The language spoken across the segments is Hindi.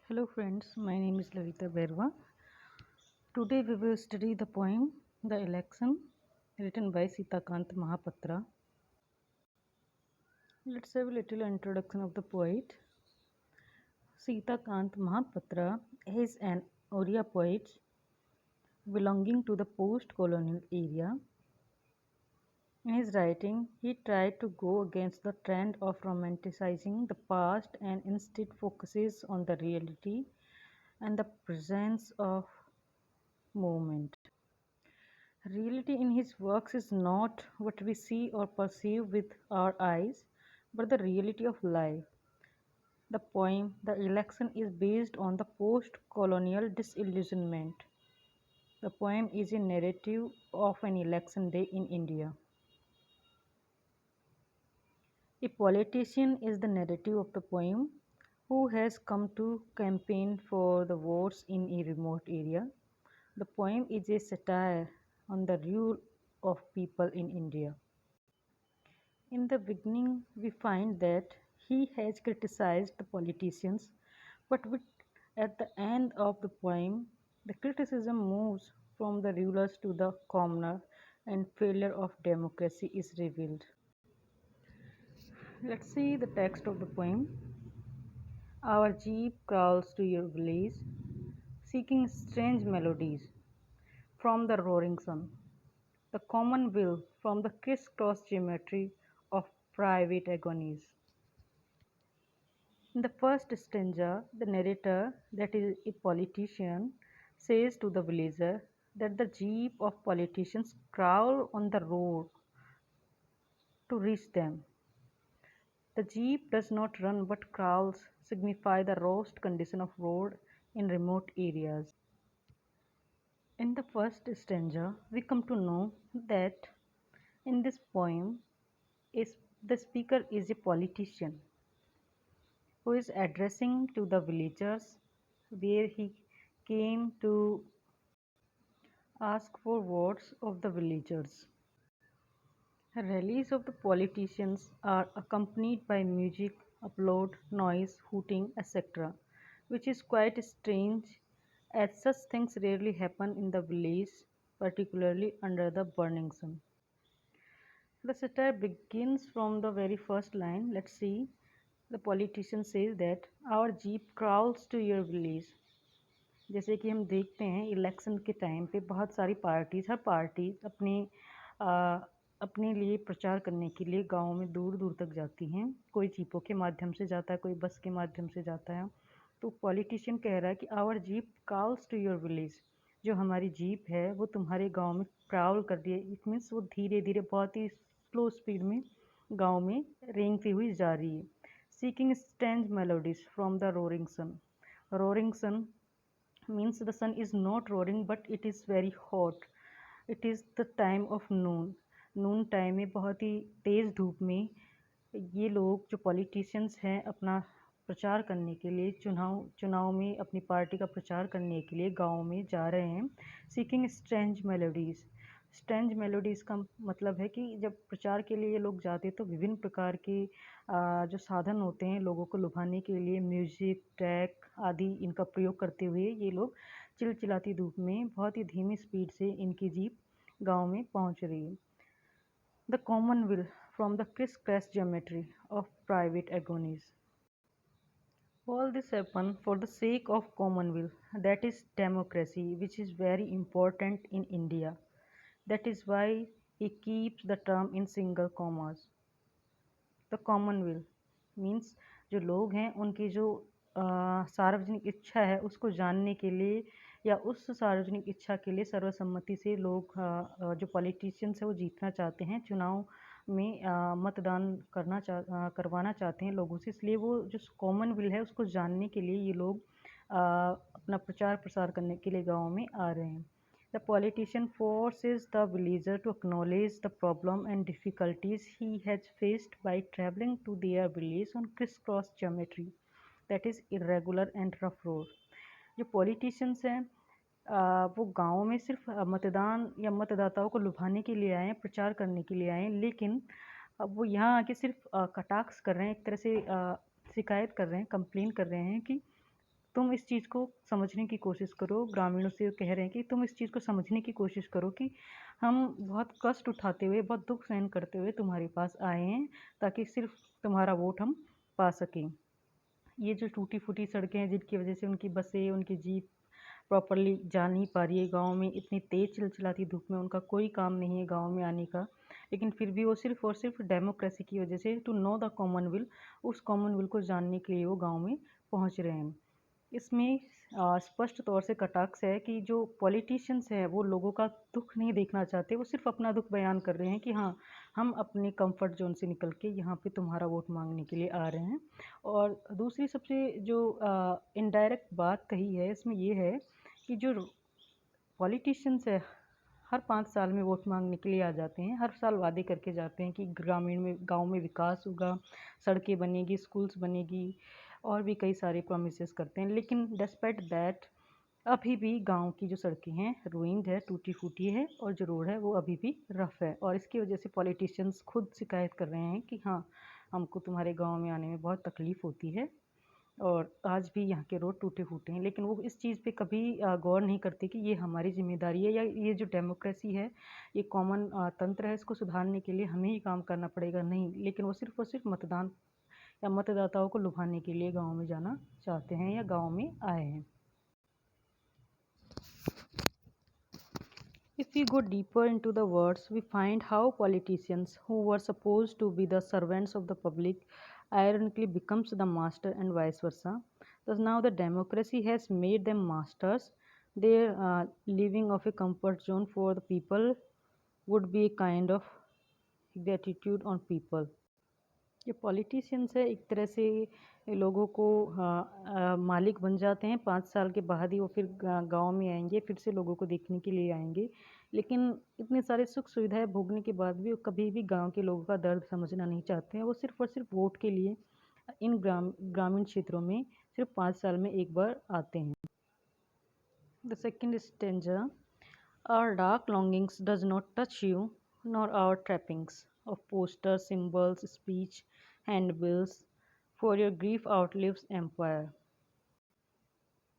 Hello friends, my name is Lavita Berwa. Today we will study the poem The Election written by Sitakant Mahapatra. Let's have a little introduction of the poet. Sitakant Mahapatra is an Oriya poet belonging to the post-colonial era. In his writing, he tried to go against the trend of romanticizing the past and instead focuses on the reality and the presence of movement. Reality in his works is not what we see or perceive with our eyes, but the reality of life. The poem, The Election, is based on the post colonial disillusionment. The poem is a narrative of an election day in India. A politician is the narrative of the poem who has come to campaign for the votes in a remote area. The poem is a satire on the rule of people in India. In the beginning, we find that he has criticized the politicians, but at the end of the poem, the criticism moves from the rulers to the commoner, and failure of democracy is revealed. Let's see the text of the poem. Our jeep crawls to your village, seeking strange melodies from the roaring sun, the common will from the criss-cross geometry of private agonies. In the first stanza, the narrator, that is a politician, says to the villager that the jeep of politicians crawl on the road to reach them. The jeep does not run but crawls, signify the worst condition of road in remote areas. In the first stanza, we come to know that in this poem, is the speaker is a politician who is addressing to the villagers where he came to ask for votes of the villagers. Rallies of the politicians are accompanied by music, applaud, noise, hooting, etc., which is quite strange as such things rarely happen in the village, particularly under the burning sun. The satire begins from the very first line. Let's see. The politician says that our jeep crawls to your village. जैसे कि हम देखते हैं इलेक्शन के टाइम पे बहुत सारी पार्टीज हर पार्टी अपने लिए प्रचार करने के लिए गाँव में दूर दूर तक जाती हैं। कोई जीपों के माध्यम से जाता है, कोई बस के माध्यम से जाता है। तो पॉलिटिशियन कह रहा है कि our jeep crawls to your village, जो हमारी जीप है वो तुम्हारे गांव में क्राउल कर रही है। इट मीन्स वो धीरे धीरे बहुत ही स्लो स्पीड में गांव में रेंगती हुई जा रही है। Seeking strange melodies from the roaring sun. Roaring sun means the sun is not roaring but it is very hot. It is the time of noon time में बहुत ही तेज़ धूप में ये लोग जो पॉलिटिशियंस हैं अपना प्रचार करने के लिए चुनाव में अपनी पार्टी का प्रचार करने के लिए गांव में जा रहे हैं। सीकिंग स्ट्रेंज मेलोडीज़ का मतलब है कि जब प्रचार के लिए ये लोग जाते हैं तो विभिन्न प्रकार के जो साधन होते हैं लोगों को लुभाने के लिए म्यूज़िक, ट्रैक आदि इनका प्रयोग करते हुए ये लोग चिलचिलाती धूप में बहुत ही धीमी स्पीड से इनकी जीप गांव में पहुंच रही है। The common will from the criss-cross geometry of private agonies. All this happened for the sake of common will, that is democracy, which is very important in India. That is why he keeps the term in single commas. The common will means जो लोग हैं उनकी जो सार्वजनिक इच्छा है उसको जानने के लिए या उस सार्वजनिक इच्छा के लिए सर्वसम्मति से लोग जो पॉलिटिशियंस है वो जीतना चाहते हैं, चुनाव में मतदान करवाना चाहते हैं लोगों से, इसलिए वो जो कॉमन विल है उसको जानने के लिए ये लोग अपना प्रचार प्रसार करने के लिए गाँव में आ रहे हैं। The politician forces the villager to acknowledge the problem and difficulties he has faced by traveling to their village on crisscross geometry, that is irregular and rough road. जो politicians हैं वो गाँव में सिर्फ मतदान या मतदाताओं को लुभाने के लिए आए हैं, प्रचार करने के लिए आए हैं, लेकिन अब वो यहाँ आके सिर्फ कटाक्ष कर रहे हैं, एक तरह से शिकायत कर रहे हैं, कंप्लेन कर रहे हैं कि तुम इस चीज़ को समझने की कोशिश करो। ग्रामीणों से कह रहे हैं कि तुम इस चीज़ को समझने की कोशिश करो कि हम बहुत कष्ट उठाते हुए, बहुत दुःख सहन करते हुए तुम्हारे पास आए हैं, ताकि सिर्फ़ तुम्हारा वोट हम पा सकें। ये जो टूटी-फूटी सड़कें हैं जिनकी वजह से उनकी बसें, उनकी जीप प्रॉपरली जा नहीं पा रही है गाँव में, इतनी तेज़ चिलचिलाती धूप में उनका कोई काम नहीं है गाँव में आने का। लेकिन फिर भी वो सिर्फ़ और सिर्फ़ डेमोक्रेसी की वजह से to know the common will, उस कॉमन विल को जानने के लिए वो गाँव में पहुँच रहे हैं। इसमें स्पष्ट तौर से कटाक्ष है कि जो पॉलिटिशियंस हैं वो लोगों का दुःख नहीं देखना चाहते, वो सिर्फ़ अपना दुःख बयान कर रहे हैं कि हाँ, हम अपने कम्फ़र्ट ज़ोन से निकल के यहाँ पे तुम्हारा वोट माँगने के लिए आ रहे हैं। और दूसरी सबसे जो इनडायरेक्ट बात कही है इसमें ये है कि जो पॉलिटिशियंस है, हर 5 साल में वोट माँगने के लिए आ जाते हैं। हर साल वादे करके जाते हैं कि ग्रामीण में गाँव में विकास होगा, सड़कें बनेगी, स्कूल्स बनेगी और भी कई सारे प्रॉमिसेस करते हैं। लेकिन डिस्पाइट दैट अभी भी गाँव की जो सड़कें हैं रूइंड है, टूटी-फूटी है और जो रोड है वो अभी भी रफ़ है और इसकी वजह से पॉलिटिशियंस खुद शिकायत कर रहे हैं कि हाँ, हमको तुम्हारे गाँव में आने में बहुत तकलीफ़ होती है। और आज भी यहाँ के रोड टूटे-फूटे हैं, लेकिन वो इस चीज़ पे कभी गौर नहीं करते कि ये हमारी ज़िम्मेदारी है या ये जो डेमोक्रेसी है, ये कॉमन तंत्र है, इसको सुधारने के लिए हमें ही काम करना पड़ेगा, नहीं। लेकिन वो सिर्फ़ और सिर्फ़ मतदान या मतदाताओं को लुभाने के लिए गाँव में जाना चाहते हैं या गाँव में आए हैं। If we go deeper into the words, we find how politicians who were supposed to be the servants of the public ironically becomes the master and vice versa. Thus now the democracy has made them masters. Their living of a comfort zone for the people would be a kind of gratitude on people. ये पॉलिटिशियंस है एक तरह से लोगों को मालिक बन जाते हैं 5 साल के बाद ही वो फिर गांव में आएंगे फिर से लोगों को देखने के लिए आएंगे लेकिन इतने सारे सुख सुविधाएं भोगने के बाद भी वो कभी भी गांव के लोगों का दर्द समझना नहीं चाहते हैं वो सिर्फ और सिर्फ वोट के लिए इन ग्रामीण क्षेत्रों में सिर्फ 5 साल में एक बार आते हैं. The second stanza. Our dark longings does not touch you, nor our trappings of posters, symbols, speech, handbills, for your grief outlives empire.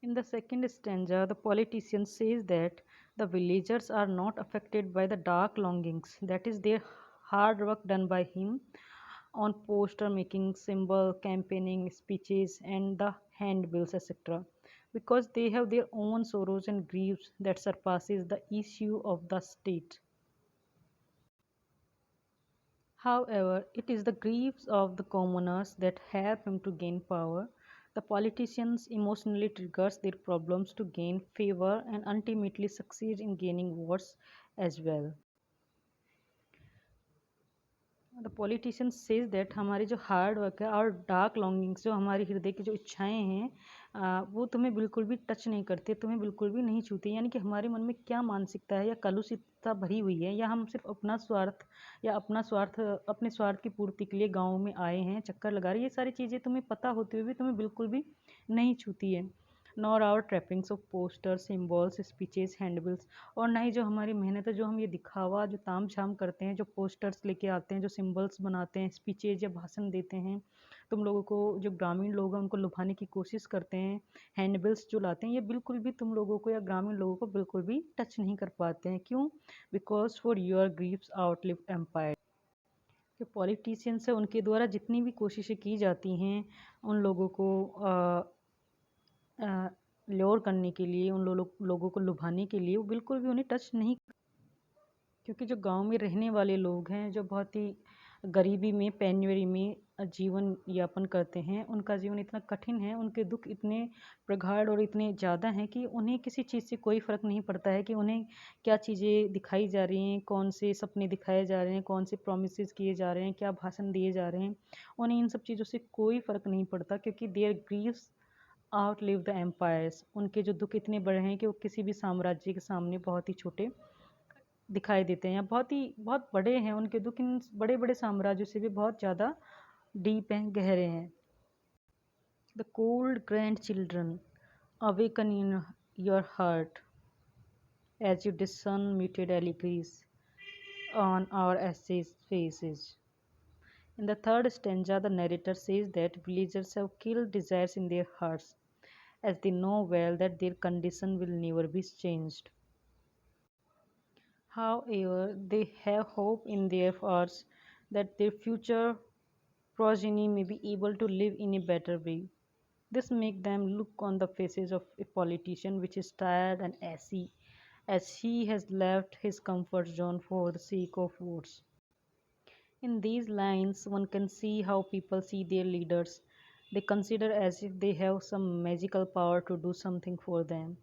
In the second stanza, the politician says that the villagers are not affected by the dark longings, that is, their hard work done by him on poster making, symbol, campaigning, speeches, and the handbills, etc. Because they have their own sorrows and griefs that surpasses the issue of the state. However, it is the griefs of the commoners that help him to gain power. The politicians emotionally triggers their problems to gain favor and ultimately succeed in gaining votes as well. The politician says that हमारी जो हार्ड वर्क है और डार्क लॉन्गिंग्स जो हमारी हृदय की जो इच्छाएं हैं वो तुम्हें बिल्कुल भी टच नहीं करते, तुम्हें बिल्कुल भी नहीं छूती. यानी कि हमारे मन में क्या मानसिकता है या कलुषितता भरी हुई है या हम सिर्फ अपना स्वार्थ या अपने स्वार्थ की पूर्ति के लिए गाँव में आए हैं, चक्कर लगा रहे, ये सारी चीज़ें तुम्हें पता होते हुए भी तुम्हें बिल्कुल भी नहीं छूती है. Nor our trappings of poster, symbols, speeches, handbills. और ना ही जो हमारी मेहनत है, जो हम ये दिखावा जो ताम झाम करते हैं, जो पोस्टर्स लेके आते हैं, जो सिम्बल्स बनाते हैं, स्पीचेज या भाषण देते हैं, तुम लोगों को जो ग्रामीण लोग हैं उनको लुभाने की कोशिश करते हैं, हैंडबिल्स जो लाते हैं, ये बिल्कुल भी तुम लोगों को या ग्रामीण लोगों को बिल्कुल भी टच नहीं कर पाते हैं. क्यों? Because for your grieves outlive empire. जो पॉलिटिशियंस है उनके द्वारा जितनी भी कोशिशें की जाती हैं उन लोगों को ल्योर करने के लिए, उन लोगों को लुभाने के लिए, वो बिल्कुल भी उन्हें टच नहीं. क्योंकि जो गांव में रहने वाले लोग हैं, जो बहुत ही गरीबी में, पेन्युरी में जीवन यापन करते हैं, उनका जीवन इतना कठिन है, उनके दुख इतने प्रगाढ़ और इतने ज़्यादा हैं कि उन्हें किसी चीज़ से कोई फ़र्क नहीं पड़ता है कि उन्हें क्या चीज़ें दिखाई जा रही हैं, कौन से सपने दिखाए जा रहे हैं, कौन से प्रोमिस किए जा रहे हैं, क्या भाषण दिए जा रहे हैं. उन्हें इन सब चीज़ों से कोई फ़र्क नहीं पड़ता क्योंकि their grieves outlive the empires. उनके जो दुख इतने बड़े हैं कि वो किसी भी साम्राज्य के सामने बहुत ही छोटे दिखाई देते हैं या बहुत बड़े हैं. उनके दुख इन बड़े बड़े साम्राज्यों से भी बहुत ज़्यादा डीप हैं, गहरे हैं. The cold grand children awaken in your heart as you discern muted allegories on our ashes faces. In the third stanza, the narrator says that villagers have killed desires in their hearts as they know well that their condition will never be changed. However, they have hope in their hearts that their future progeny may be able to live in a better way. This makes them look on the faces of a politician which is tired and assy, as he has left his comfort zone for the sake of votes. In these lines, one can see how people see their leaders. They consider as if they have some magical power to do something for them.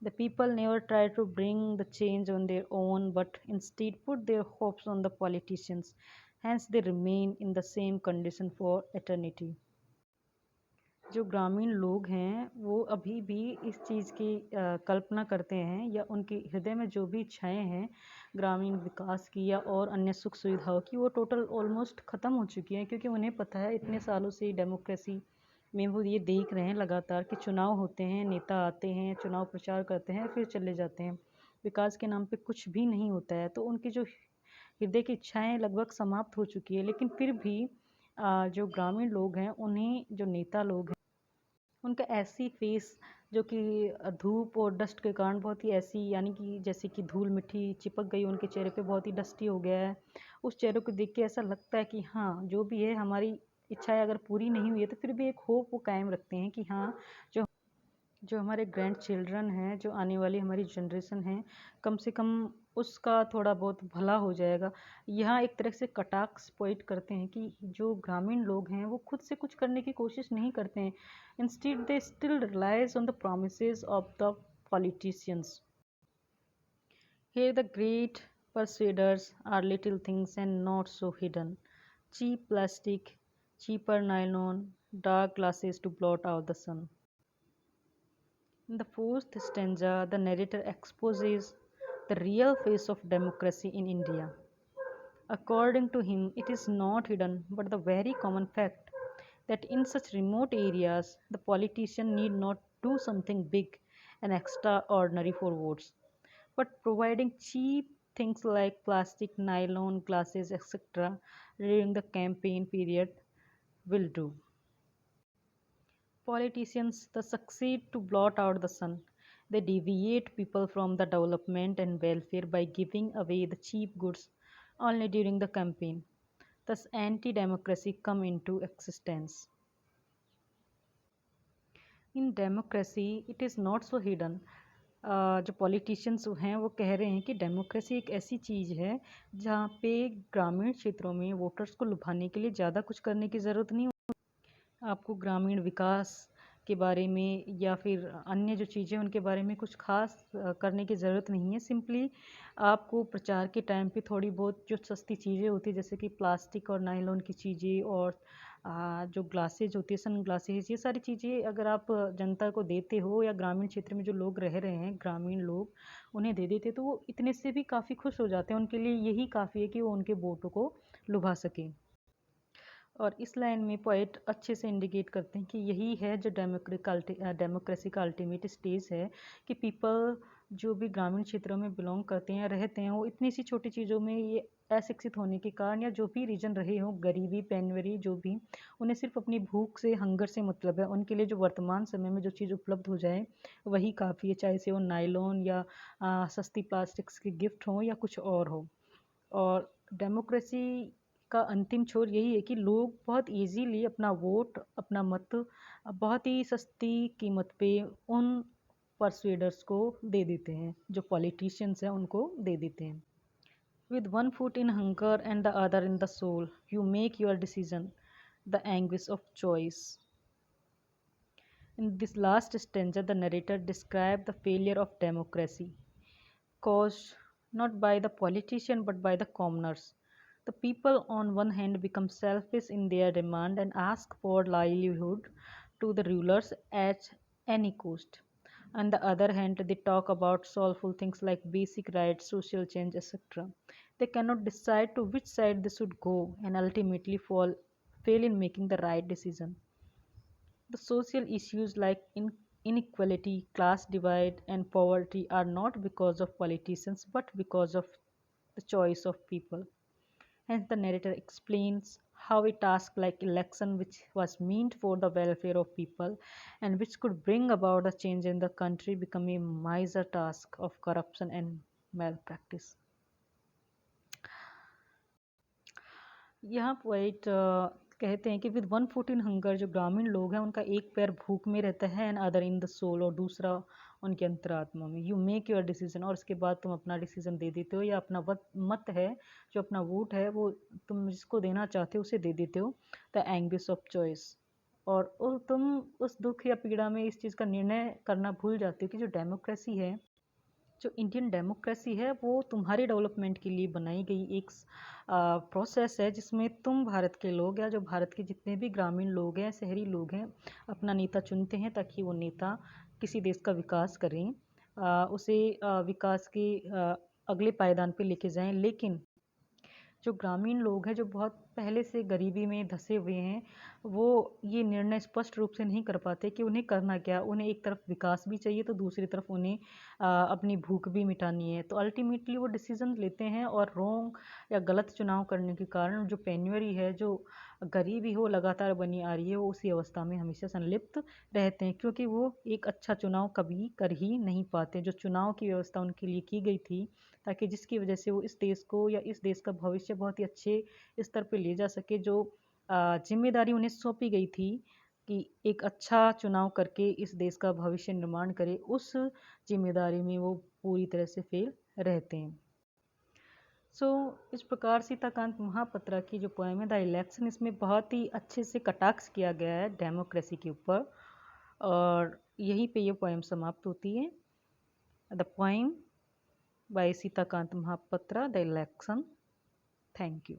The people never try to bring the change on their own, but instead put their hopes on the politicians. Hence, they remain in the same condition for eternity. जो ग्रामीण लोग हैं वो अभी भी इस चीज़ की कल्पना करते हैं या उनके हृदय में जो भी इच्छाएं हैं ग्रामीण विकास की या और अन्य सुख सुविधाओं की वो टोटल ऑलमोस्ट ख़त्म हो चुकी हैं, क्योंकि उन्हें पता है इतने सालों से डेमोक्रेसी में वो ये देख रहे हैं लगातार कि चुनाव होते हैं, नेता आते हैं, चुनाव प्रचार करते हैं, फिर चले जाते हैं, विकास के नाम पे कुछ भी नहीं होता है। तो उनकी जो हृदय की इच्छाएं लगभग समाप्त हो चुकी है, लेकिन फिर भी जो ग्रामीण लोग हैं उन्हें जो नेता लोग उनका ऐसी फेस जो कि धूप और डस्ट के कारण बहुत ही ऐसी, यानी कि जैसे कि धूल मिट्टी चिपक गई उनके चेहरे पे, बहुत ही डस्टी हो गया है। उस चेहरे को देख के ऐसा लगता है कि हाँ, जो भी है हमारी इच्छाएं अगर पूरी नहीं हुई है तो फिर भी एक होप वो कायम रखते हैं कि हाँ, जो जो हमारे ग्रैंड चिल्ड्रन हैं, जो आने वाली हमारी जनरेशन है, कम से कम उसका थोड़ा बहुत भला हो जाएगा। यहाँ एक तरह से कटाक्ष पॉइंट करते हैं कि जो ग्रामीण लोग हैं वो खुद से कुछ करने की कोशिश नहीं करते हैं। Instead they still relies on the promises of the politicians. Here the great persuaders are little things and not so hidden. Cheap plastic, cheaper nylon, dark glasses to blot out the sun. In the fourth stanza, the narrator exposes the real face of democracy in India. According to him, it is not hidden, but the very common fact that in such remote areas, the politician need not do something big and extraordinary for votes, but providing cheap things like plastic, nylon, glasses, etc. during the campaign period will do. Politicians thus succeed to blot out the sun. They deviate people from the development and welfare by giving away the cheap goods only during the campaign. Thus, anti democracy come into existence. In democracy it is not so hidden. जो पॉलिटिशियंस हैं वो कह रहे हैं कि डेमोक्रेसी एक ऐसी चीज़ है जहाँ पे ग्रामीण क्षेत्रों में वोटर्स को लुभाने के लिए ज़्यादा कुछ करने की ज़रूरत नहीं। आपको ग्रामीण विकास के बारे में या फिर अन्य जो चीज़ें उनके बारे में कुछ खास करने की ज़रूरत नहीं है। सिंपली आपको प्रचार के टाइम पे थोड़ी बहुत जो सस्ती चीज़ें होती है जैसे कि प्लास्टिक और नायलॉन की चीज़ें और जो ग्लासेज होती है, सन ग्लासेज, ये सारी चीज़ें अगर आप जनता को देते हो या ग्रामीण क्षेत्र में जो लोग रह रहे हैं ग्रामीण लोग उन्हें दे देते तो वो इतने से भी काफ़ी खुश हो जाते हैं। उनके लिए यही काफ़ी है कि वो उनके वोटों को लुभा सकें। और इस लाइन में पोएट अच्छे से इंडिकेट करते हैं कि यही है जो डेमोक्रेसी का अल्टीमेट स्टेज है कि पीपल जो भी ग्रामीण क्षेत्रों में बिलोंग करते हैं रहते हैं वो इतनी सी छोटी चीज़ों में ये अशिक्षित होने के कारण या जो भी रीजन रहे हों, गरीबी पेनवरी जो भी, उन्हें सिर्फ अपनी भूख से हंगर से मतलब है। उनके लिए जो वर्तमान समय में जो चीज़ उपलब्ध हो जाए वही काफ़ी है, चाहे से वो नायलॉन या सस्ती प्लास्टिक्स के गिफ्ट हों या कुछ और हो। और डेमोक्रेसी का अंतिम छोर यही है कि लोग बहुत इजीली अपना वोट, अपना मत बहुत ही सस्ती कीमत पे उन परसुएडर्स को दे देते हैं, जो पॉलिटिशियंस हैं उनको दे देते हैं। With one foot in hunger and the other in the soul you make your decision the anguish of choice. In this last stanza, the narrator describes the failure of democracy, caused not by the politician but by the commoners. The people, on one hand, become selfish in their demand and ask for livelihood to the rulers at any cost. On the other hand, they talk about soulful things like basic rights, social change, etc. They cannot decide to which side they should go and ultimately fail in making the right decision. The social issues like inequality, class divide, and poverty are not because of politicians but because of the choice of people. Hence, the narrator explains how a task like election, which was meant for the welfare of people and which could bring about a change in the country, become a miser task of corruption and malpractice. यहाँ पोइट कहते हैं कि विद 114 हंगर, जो ग्रामीण लोग हैं उनका एक पैर भूख में रहता है and other in the soul, और दूसरा उनके अंतरात्मा में। यू मेक योर डिसीजन, और उसके बाद तुम अपना डिसीजन दे देते हो, या अपना मत है, जो अपना वोट है वो तुम जिसको देना चाहते हो उसे दे देते हो। द एंग्विश ऑफ चॉइस, और तुम उस दुख या पीड़ा में इस चीज़ का निर्णय करना भूल जाते हो कि जो डेमोक्रेसी है, जो इंडियन डेमोक्रेसी है, वो तुम्हारे डेवलपमेंट के लिए बनाई गई एक प्रोसेस है, जिसमें तुम भारत के लोग या जो भारत के जितने भी ग्रामीण लोग हैं, शहरी लोग हैं, अपना नेता चुनते हैं ताकि वो नेता किसी देश का विकास करें, उसे विकास के अगले पायदान पे लेके जाएं। लेकिन जो ग्रामीण लोग हैं, जो बहुत पहले से गरीबी में धंसे हुए हैं, वो ये निर्णय स्पष्ट रूप से नहीं कर पाते कि उन्हें करना क्या। उन्हें एक तरफ विकास भी चाहिए तो दूसरी तरफ उन्हें अपनी भूख भी मिटानी है। तो अल्टीमेटली वो डिसीजन लेते हैं, और रॉन्ग या गलत चुनाव करने के कारण जो पेन्युरी है, जो गरीबी हो लगातार बनी आ रही है, वो उसी अवस्था में हमेशा संलिप्त रहते हैं, क्योंकि वो एक अच्छा चुनाव कभी कर ही नहीं पाते। जो चुनाव की व्यवस्था उनके लिए की गई थी, ताकि जिसकी वजह से वो इस देश को या इस देश का भविष्य बहुत ही अच्छे स्तर पे ले जा सके, जो जिम्मेदारी उन्हें सौंपी गई थी कि एक अच्छा चुनाव करके इस देश का भविष्य निर्माण करे, उस जिम्मेदारी में वो पूरी तरह से फेल रहते हैं। इस प्रकार सीताकांत महापात्रा की जो पोएम है द इलेक्शन, इसमें बहुत ही अच्छे से कटाक्ष किया गया है डेमोक्रेसी के ऊपर, और यहीं पे ये पोएम समाप्त होती है। The poem by Sitakant Mahapatra, The Election. Thank you.